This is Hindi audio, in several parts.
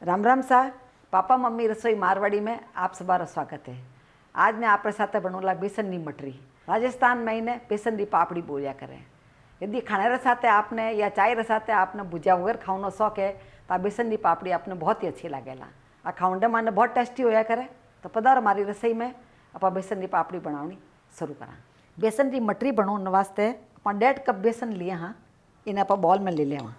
राम राम सा पापा मम्मी रसोई मारवाड़ी में आप सबारा स्वागत है। आज मैं आपके साथ बनूला बेसन की मटरी। राजस्थान में इन्हें बेसन की पापड़ी बोलिया करें। यदि खाने रसाते आपने या चाय रसाते आपने भुजिया वगैरह खाने शौक है तो बेसन की पापड़ी आपने बहुत ही अच्छी लगेला। आ खाऊंडे माने बहुत टेस्टी होया करे। तो पधार हमारी रसोई में आप बेसन की पापड़ी बनानी शुरू करा। बेसन की मटरी बनाने वास्ते आप 1.5 कप बेसन लिए हाँ, इन्हें आप बॉल में ले लिया।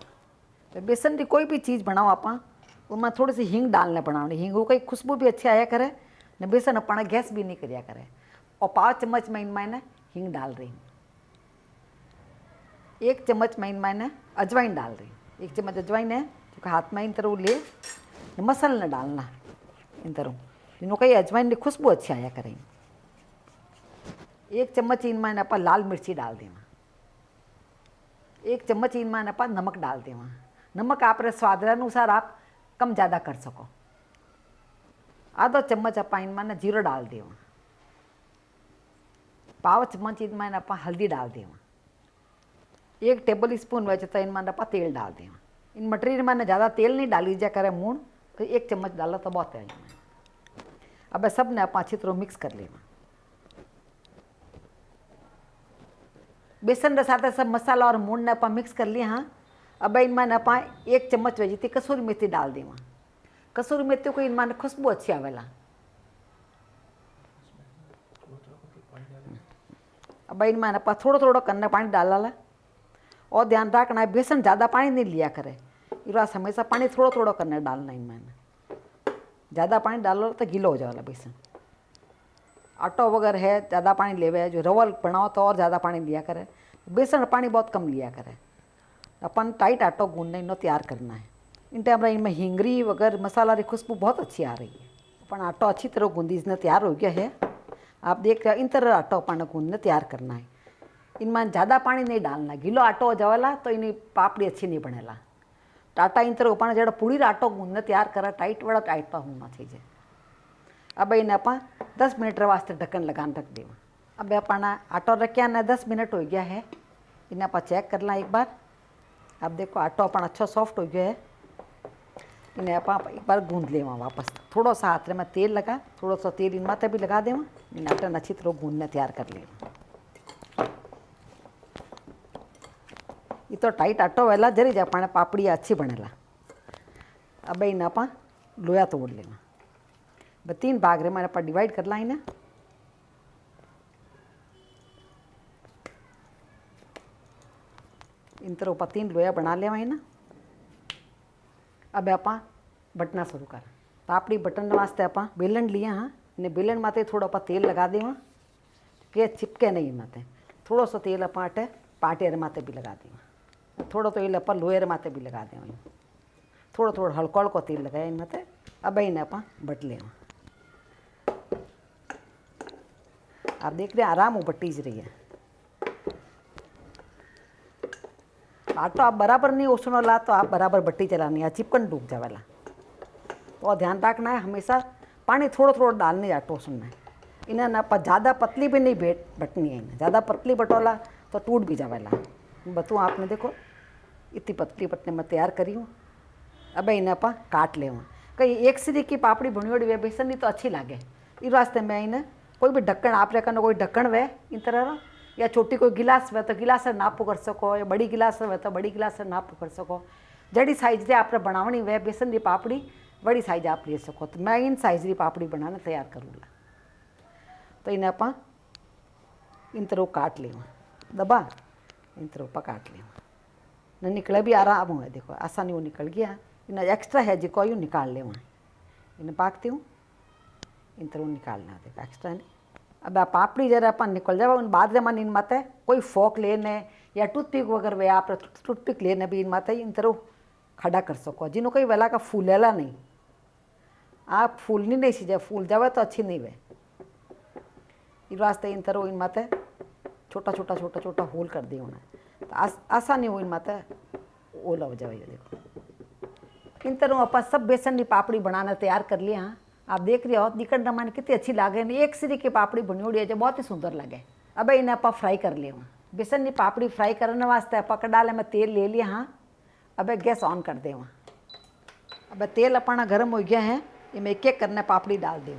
तो बेसन की कोई भी चीज़ बनाओ आप उसमें थोड़ी सी हींग डालने बनानी। हींग को खुशबू भी अच्छी आया करे ने बेसन अपना गैस भी नहीं करिया करे। और 5 चम्मच में इनमें हींग डाल रही, 1 चम्मच में इनमें अजवाइन डाल रही। 1 चम्मच अजवाइन है जो हाथ में इन तरह ले मसाला न डालना इन तरह इनको कहीं अजवाइन की खुशबू अच्छी आया करे। 1 चम्मच इनमें आप लाल मिर्ची डाल देवा। 1 चम्मच इनमें आप नमक डाल देवा। नमक आप स्वाद अनुसार आप कम ज़्यादा कर सको। आधा चम्मच आप इनमें जीरो डाल देवा। 1 चम्मच इनमें आप हल्दी डाल देवा। 1 टेबल स्पून वैसे तो इनमें आप तेल डाल देवा। इन मटरी में ज़्यादा तेल नहीं डाली जा करे मूण तो 1 चम्मच डालो तो बहुत है इनमें। अब सब ने आप अच्छी तरह मिक्स कर लेवा। बेसन के साथ सब मसाला और मूण ने आप मिक्स कर लिया हाँ। अब इनमें आप 1 चम्मच वजह कसूरी मेथी डाल देवा। कसूरी मेथी को इनमें खुशबू अच्छी आवेला। अब इनमें आप थोड़ा थोड़ा करना पानी डाला और ध्यान रखना है बेसन ज़्यादा पानी नहीं लिया करे। इस हमेशा पानी थोड़ा थोड़ा करना डालना। इनमें ज़्यादा पानी डालो तो गीलो हो जाएगा बेसन। आटो वगैरह है ज़्यादा पानी लेवे जो रवल बनाओ तो और ज़्यादा पानी लिया करे। बेसन पानी बहुत कम लिया करे। अपन टाइट आटो गूंदने इन्हें तैयार करना है। इन टाइम इनमें हिंगरी वगैरह मसाला की खुशबू बहुत अच्छी आ रही है। अपन आटो अच्छी तरह गूंदी इसने तैयार हो गया है। आप देख रहे हो इन तरह आटो अपन गूंदने तैयार करना है। इनमें ज़्यादा पानी नहीं डालना। गीलो आटो हो जावेला तो इन्हें पापड़ी अच्छी नहीं बनेला। टाटा इन तरह अपन जो पूरी आटो गूंदने तैयार करा टाइट वाला टाइट तो होना चाहिए। अब इन्हें अपन 10 मिनट वास्ते ढक्कन लगान रख देवा। अब अपन आटो रखिया ने 10 मिनट हो गया है। इन्हें आप चेक कर ला एक बार। अब देखो आटो अपन अच्छा सॉफ्ट हो गया है। इन्हें आप एक बार गूंद लेवा वापस। थोड़ा सा हाथ में तेल लगा, थोड़ा सा तेल इन माथे भी लगा देवा। इन आटा अच्छी तरह गूंदने तैयार कर लेवा। ये तो टाइट आटो वेला जरी जा पाने पापड़ी अच्छी बनेला। अब इन्हें आप लोया तोड़ लेवा। 3 भाग रे मैंने आप डिवाइड कर ला। इन्हें इन तरह ऊपर 3 लोया बना लेवा। इन्हें अब आप बटना शुरू कर। पापड़ी बटन वास्ते आप बेलन लिया हाँ। इन्हें बेलन माते थोड़ा आप तेल लगा देवा कि चिपके नहीं माते। थोड़ा सा तेल आप पाटेर माते भी लगा देवा। थोड़ा तो तेल आप लोयर माते भी लगा देवा। थोड़ा थोड़ा हल्को हल्को तेल लगाया इन माते। अब इन्हें आप बट लेवा। आप देख रहे हैं आराम बट्टी ज रही है। आटो आप बराबर नहीं उसनो ला तो आप बराबर बट्टी चलानी है, चिपकन डूब जावेला। तो ध्यान रखना है हमेशा पानी थोड़ा थोड़ा डालने आटो उसमें। इन्हें ना ज़्यादा पतली भी नहीं बटनी है। इन्हें ज़्यादा पतली बटोला तो टूट भी जावेला। बतूँ आपने देखो इतनी पतली बटने में तैयार करी हूँ। अब इन्हें आप काट लेवा। कहीं एक सीधी की पापड़ी भुनी हुई बेसन नहीं तो अच्छी लगे। इस वास्ते मैं इन्हें कोई भी ढक्कन आप रखना कोई ढक्कन वे इन तरह या छोटी कोई गिलास वे तो गिलास से नाप कर सको, या बड़ी गिलास वे तो बड़ी गिलास से नाप कर सको। जड़ी साइज से आप बनावनी वे बेसन की पापड़ी बड़ी साइज आप ले सको। तो मैं इन साइज की पापड़ी बनाने तैयार करूँगा। तो इन्हें आप इन तरह काट लेवा। दबा इन तरह ऊपर काट लेवा। न निकले भी आराम हुआ। देखो आसानी वो निकल गया। इन्हें एक्स्ट्रा है जो यूँ निकाल लेवा। इन्हें पाकती हूँ इन तरह निकालना। देखो एक्स्ट्रा नहीं। अब आप पापड़ी जरा अपन निकल जाए उन बाद मन इन माते कोई फोक लेने या टूथपिक वगैरह वे आप टूथपिक लेने भी इन माते इन तरह खड़ा कर सको। जिन्हों कोई वेला का फूलेला नहीं। आप फूलनी नहीं सीजे, फूल जावे तो अच्छी नहीं वे। इस वास्ते इन तरह इन माते छोटा छोटा छोटा छोटा होल कर दिए उन्हें तो आसानी हो इन माते ओला हो जाए। देखो इन तरह अपन सब बेसन की पापड़ी बनाना तैयार कर लिया हाँ। आप देख रहे हो दिखने माने कितनी अच्छी लागे। एक सीधी की पापड़ी बनी हुई है जो बहुत ही सुंदर लगे। अब इन्हें आप फ्राई कर लिया। बेसन की पापड़ी फ्राई करने वास्ते आप कड़ाले में तेल ले लिया हाँ। अब गैस ऑन कर देवा। अब तेल अपना गर्म हो गया है, इनमें एक एक करने पापड़ी डाल दें।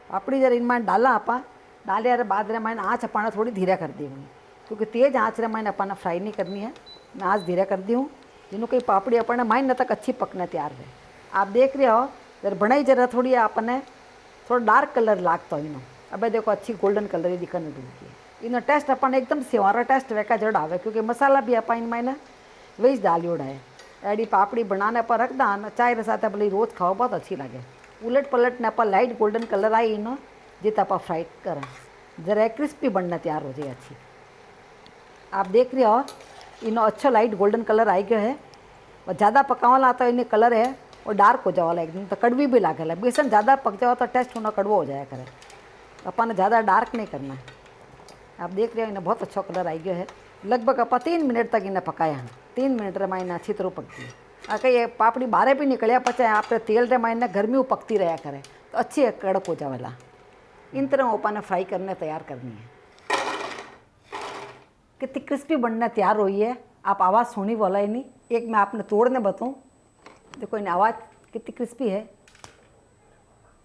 पापड़ी जरा इनमें डाला आपा डाले यार बाद रे मैंने आँच अपना थोड़ी धीरे कर दी हूँ, क्योंकि तेज़ आँच रे मैंने अपना फ्राई नहीं करनी है। मैं आँच धीरे कर दी हूँ, जिन्हों कोई पापड़ी अपने माइन तक अच्छी पकने तैयार है। आप देख रहे हो जरा बनाई जरा थोड़ी अपने थोड़ा डार्क कलर लागता हो इनो। अब देखो अच्छी गोल्डन कलर ही दिखने डूबी। इनो टेस्ट अपन एकदम सेवारा टेस्ट वैका जड़ आवे, क्योंकि मसाला भी अपन मैंने वही डालियोड़ा है। एडी पापड़ी बनाने पर रख दान चाय के साथ भले रोज़ खाओ, बहुत अच्छी लगे। उलट पलट ने अपन लाइट गोल्डन कलर आई इनो जितना आप फ्राई करें जरा क्रिस्पी बनना तैयार हो जाए अच्छी। आप देख रहे हो इनो अच्छा लाइट गोल्डन कलर आई गया है। और ज़्यादा पकावाला तो इन्हें कलर है और डार्क हो जावाला एकदम, तो कड़वी भी लागेला। बेसन ज़्यादा पक जाओ तो टेस्ट होना कड़वा हो जाया करे। अपन ज़्यादा डार्क नहीं करना है। आप देख रहे हो इन्हें बहुत अच्छा कलर आई गया है। लगभग अपन 3 मिनट तक इन्हें पकाया। 3 मिनट रे मायने अच्छी तरह पक गई। आके ये पापड़ी बाहर भी निकलिया पचा आप तेल रे मायने गर्मी पकती रहा करे तो अच्छी कड़क हो जावेला। इन तरह अपन फ्राई करने तैयार करनी है। कितनी क्रिस्पी बनने तैयार हुई है, आप आवाज़ सुनी वाला ही नहीं। एक मैं आपने तोड़ने बताऊँ, देखो इन आवाज़ कितनी क्रिस्पी है।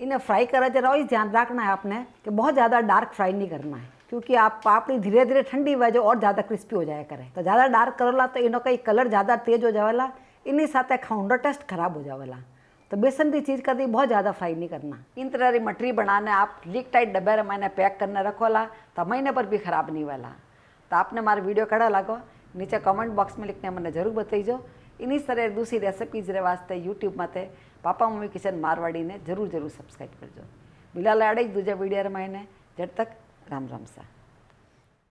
इन्हें फ्राई करा जरा इस ध्यान रखना है आपने कि बहुत ज़्यादा डार्क फ्राई नहीं करना है, क्योंकि आप पापड़ी धीरे धीरे ठंडी हुआ जो और ज़्यादा क्रिस्पी हो जाया करे। तो ज़्यादा डार्क करोला तो इनों का कलर ज़्यादा तेज हो जावेला, इन्हीं साथ खाऊंडा टेस्ट खराब हो जावेला। तो बेसन की चीज़ कभी बहुत ज़्यादा फ्राई नहीं करना। इन तरह की मटरी बनाने आप लीक टाइट डब्बे रे मैंने पैक करने रखोला तो महीने पर भी खराब नहीं वाला। तो आपने मारा वीडियो कड़ा लागो नीचे कमेंट बॉक्स में लिखने मैंने जरूर बताइजो। इन्हीं तरह दूसरी रेसिपीज रे वास्ते यूट्यूब माते पापा मम्मी किचन मारवाड़ी ने जरूर सब्सक्राइब करजो। मिला लाड़े दूजा वीडियो रे मैंने जब तक राम राम सा।